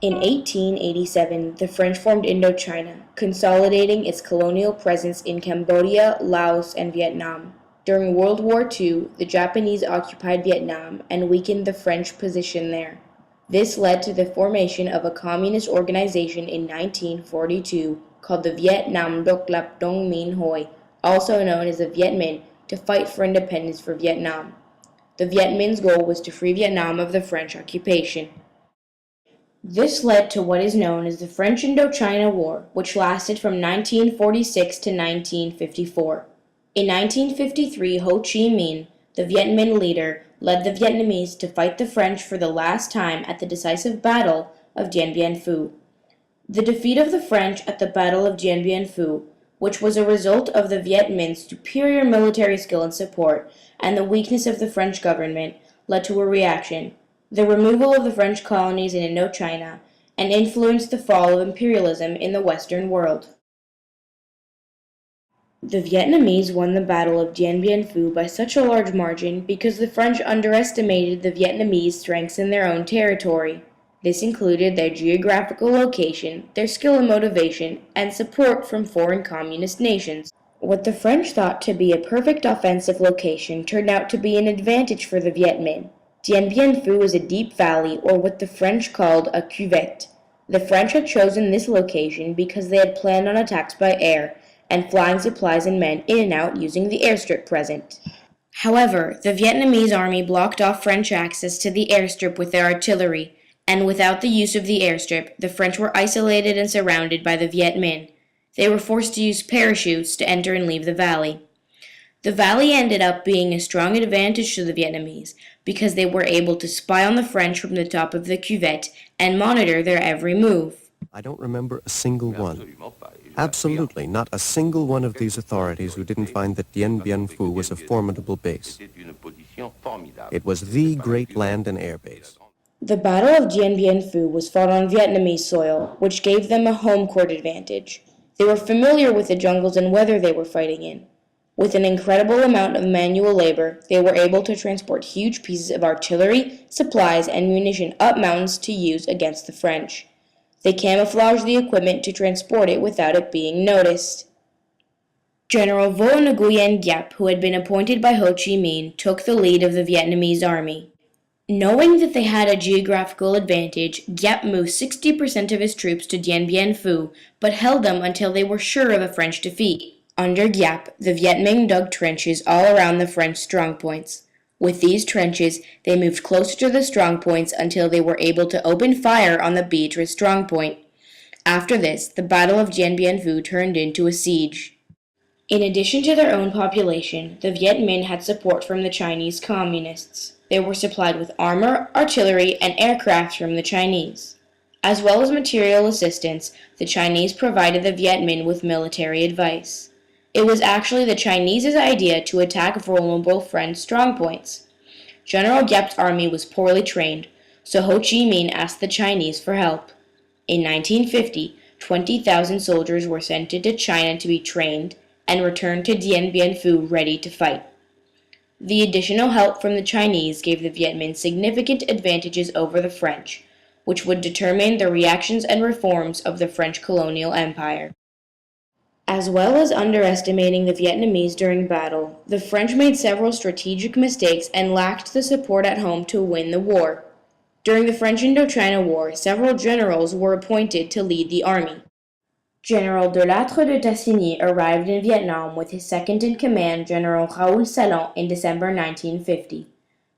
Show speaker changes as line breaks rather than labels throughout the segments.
In 1887, the French formed Indochina, consolidating its colonial presence in Cambodia, Laos, and Vietnam. During World War II, the Japanese occupied Vietnam and weakened the French position there. This led to the formation of a communist organization in 1942 called the Viet Nam Độc lập Đông Minh Hội, also known as the Viet Minh, to fight for independence for Vietnam. The Viet Minh's goal was to free Vietnam of the French occupation. This led to what is known as the French Indochina War, which lasted from 1946 to 1954. In 1953, Ho Chi Minh, the Viet Minh leader, led the Vietnamese to fight the French for the last time at the decisive Battle of Dien Bien Phu. The defeat of the French at the Battle of Dien Bien Phu, which was a result of the Viet Minh's superior military skill and support and the weakness of the French government, led to a reaction, the removal of the French colonies in Indochina, and influenced the fall of imperialism in the Western world. The Vietnamese won the Battle of Dien Bien Phu by such a large margin because the French underestimated the Vietnamese strengths in their own territory. This included their geographical location, their skill and motivation, and support from foreign communist nations. What the French thought to be a perfect offensive location turned out to be an advantage for the Viet Minh. Dien Bien Phu was a deep valley, or what the French called a cuvette. The French had chosen this location because they had planned on attacks by air, and flying supplies and men in and out using the airstrip present. However, the Vietnamese army blocked off French access to the airstrip with their artillery, and without the use of the airstrip, the French were isolated and surrounded by the Viet Minh. They were forced to use parachutes to enter and leave the valley. The valley ended up being a strong advantage to the Vietnamese because they were able to spy on the French from the top of the cuvette and monitor their every move.
I don't remember a single one. Absolutely not a single one of these authorities who didn't find that Dien Bien Phu was a formidable base. It was the great land and air base.
The Battle of Dien Bien Phu was fought on Vietnamese soil, which gave them a home court advantage. They were familiar with the jungles and weather they were fighting in. With an incredible amount of manual labor, they were able to transport huge pieces of artillery, supplies, and munition up mountains to use against the French. They camouflaged the equipment to transport it without it being noticed. General Vo Nguyen Giap, who had been appointed by Ho Chi Minh, took the lead of the Vietnamese army. Knowing that they had a geographical advantage, Giap moved 60% of his troops to Dien Bien Phu, but held them until they were sure of a French defeat. Under Giap, the Viet Minh dug trenches all around the French strongpoints. With these trenches, they moved closer to the strongpoints until they were able to open fire on the Beatrice strongpoint. After this, the Battle of Dien Bien Phu turned into a siege. In addition to their own population, the Viet Minh had support from the Chinese communists. They were supplied with armor, artillery, and aircraft from the Chinese. As well as material assistance, the Chinese provided the Viet Minh with military advice. It was actually the Chinese's idea to attack vulnerable French strongpoints. General Giap's army was poorly trained, so Ho Chi Minh asked the Chinese for help. In 1950, 20,000 soldiers were sent into China to be trained and returned to Dien Bien Phu ready to fight. The additional help from the Chinese gave the Viet Minh significant advantages over the French, which would determine the reactions and reforms of the French colonial empire. As well as underestimating the Vietnamese during battle, the French made several strategic mistakes and lacked the support at home to win the war. During the French Indochina War, several generals were appointed to lead the army. General de Lattre de Tassigny arrived in Vietnam with his second-in-command, General Raoul Salon, in December 1950.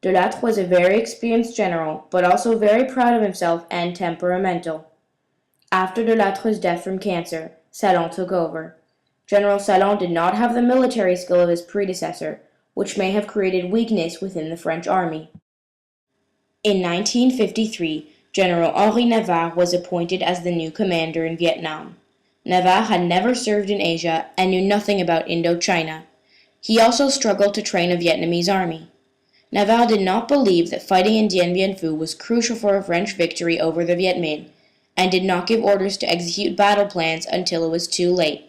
De Lattre was a very experienced general, but also very proud of himself and temperamental. After de Lattre's death from cancer, Salon took over. General Salon did not have the military skill of his predecessor, which may have created weakness within the French army. In 1953, General Henri Navarre was appointed as the new commander in Vietnam. Navarre had never served in Asia and knew nothing about Indochina. He also struggled to train a Vietnamese army. Navarre did not believe that fighting in Dien Bien Phu was crucial for a French victory over the Viet Minh, and did not give orders to execute battle plans until it was too late.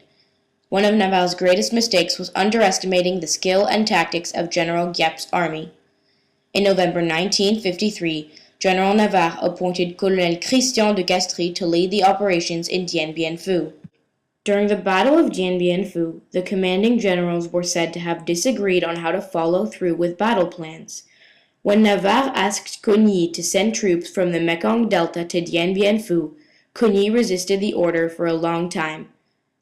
One of Navarre's greatest mistakes was underestimating the skill and tactics of General Giap's army. In November 1953, General Navarre appointed Colonel Christian de Castries to lead the operations in Dien Bien Phu. During the Battle of Dien Bien Phu, the commanding generals were said to have disagreed on how to follow through with battle plans. When Navarre asked Coligny to send troops from the Mekong Delta to Dien Bien Phu, Coligny resisted the order for a long time.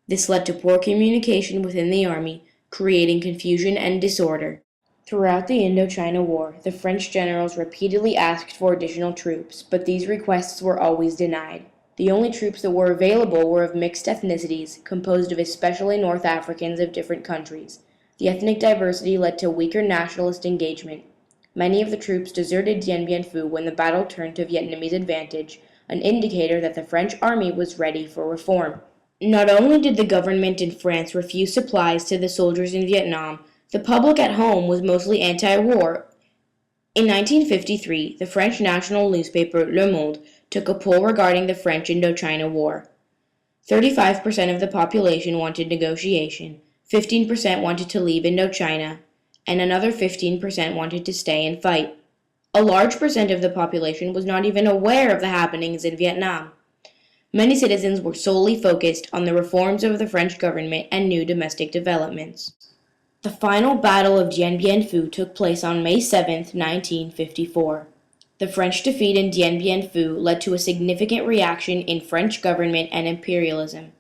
This led to poor communication within the army, creating confusion and disorder. Throughout the Indochina War, the French generals repeatedly asked for additional troops, but these requests were always denied. The only troops that were available were of mixed ethnicities, composed of especially North Africans of different countries. The ethnic diversity led to weaker nationalist engagement. Many of the troops deserted Dien Bien Phu when the battle turned to Vietnamese advantage, an indicator that the French army was ready for reform. Not only did the government in France refuse supplies to the soldiers in Vietnam, the public at home was mostly anti-war. In 1953, the French national newspaper Le Monde took a poll regarding the French Indochina War. 35% of the population wanted negotiation, 15% wanted to leave Indochina, and another 15% wanted to stay and fight. A large percent of the population was not even aware of the happenings in Vietnam. Many citizens were solely focused on the reforms of the French government and new domestic developments. The final Battle of Dien Bien Phu took place on May 7, 1954. The French defeat in Dien Bien Phu led to a significant reaction in French government and imperialism.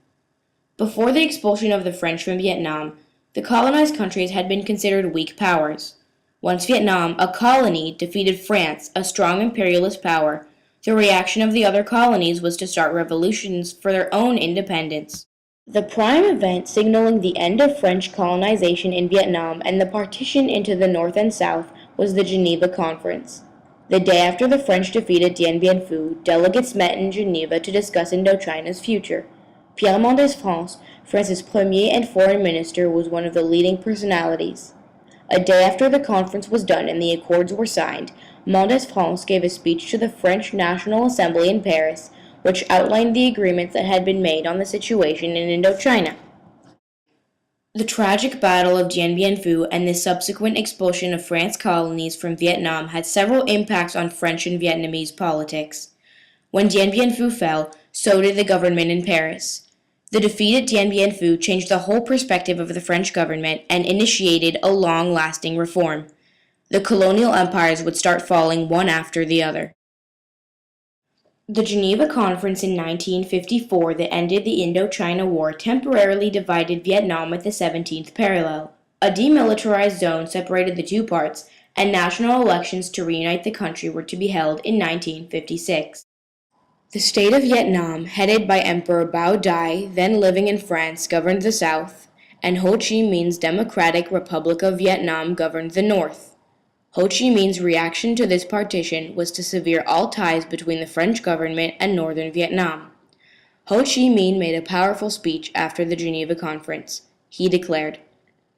Before the expulsion of the French from Vietnam, the colonized countries had been considered weak powers. Once Vietnam, a colony, defeated France, a strong imperialist power, the reaction of the other colonies was to start revolutions for their own independence. The prime event signaling the end of French colonization in Vietnam and the partition into the North and South was the Geneva Conference. The day after the French defeated Dien Bien Phu, delegates met in Geneva to discuss Indochina's future. Pierre Mendès France, France's premier and foreign minister, was one of the leading personalities. A day after the conference was done and the accords were signed, Mendès France gave a speech to the French National Assembly in Paris, which outlined the agreements that had been made on the situation in Indochina. The tragic Battle of Dien Bien Phu and the subsequent expulsion of France colonies from Vietnam had several impacts on French and Vietnamese politics. When Dien Bien Phu fell, so did the government in Paris. The defeat at Dien Bien Phu changed the whole perspective of the French government and initiated a long-lasting reform. The colonial empires would start falling one after the other. The Geneva Conference in 1954 that ended the Indochina War temporarily divided Vietnam at the 17th parallel. A demilitarized zone separated the two parts, and national elections to reunite the country were to be held in 1956. The state of Vietnam, headed by Emperor Bao Dai, then living in France, governed the south, and Ho Chi Minh's Democratic Republic of Vietnam governed the north. Ho Chi Minh's reaction to this partition was to sever all ties between the French government and northern Vietnam. Ho Chi Minh made a powerful speech after the Geneva Conference. He declared,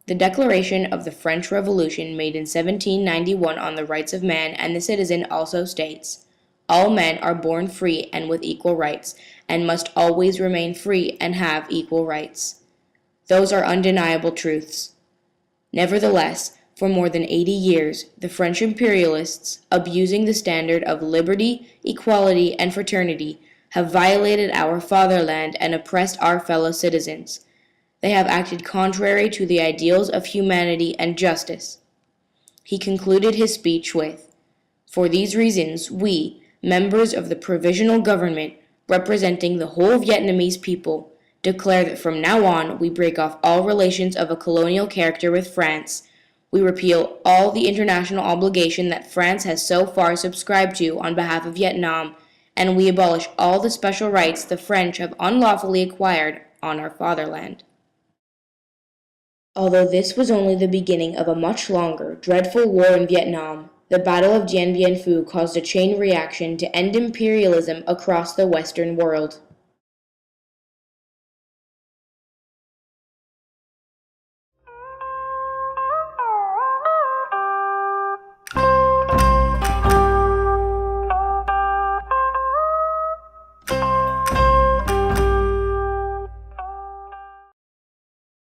"The Declaration of the French Revolution made in 1791 on the rights of man and the citizen also states, all men are born free and with equal rights, and must always remain free and have equal rights. Those are undeniable truths. Nevertheless, for more than 80 years, the French imperialists, abusing the standard of liberty, equality, and fraternity, have violated our fatherland and oppressed our fellow citizens. They have acted contrary to the ideals of humanity and justice." He concluded his speech with, "For these reasons, we, members of the Provisional Government, representing the whole Vietnamese people, declare that from now on we break off all relations of a colonial character with France. We repeal all the international obligation that France has so far subscribed to on behalf of Vietnam, and we abolish all the special rights the French have unlawfully acquired on our fatherland." Although this was only the beginning of a much longer, dreadful war in Vietnam, the Battle of Dien Bien Phu caused a chain reaction to end imperialism across the Western world.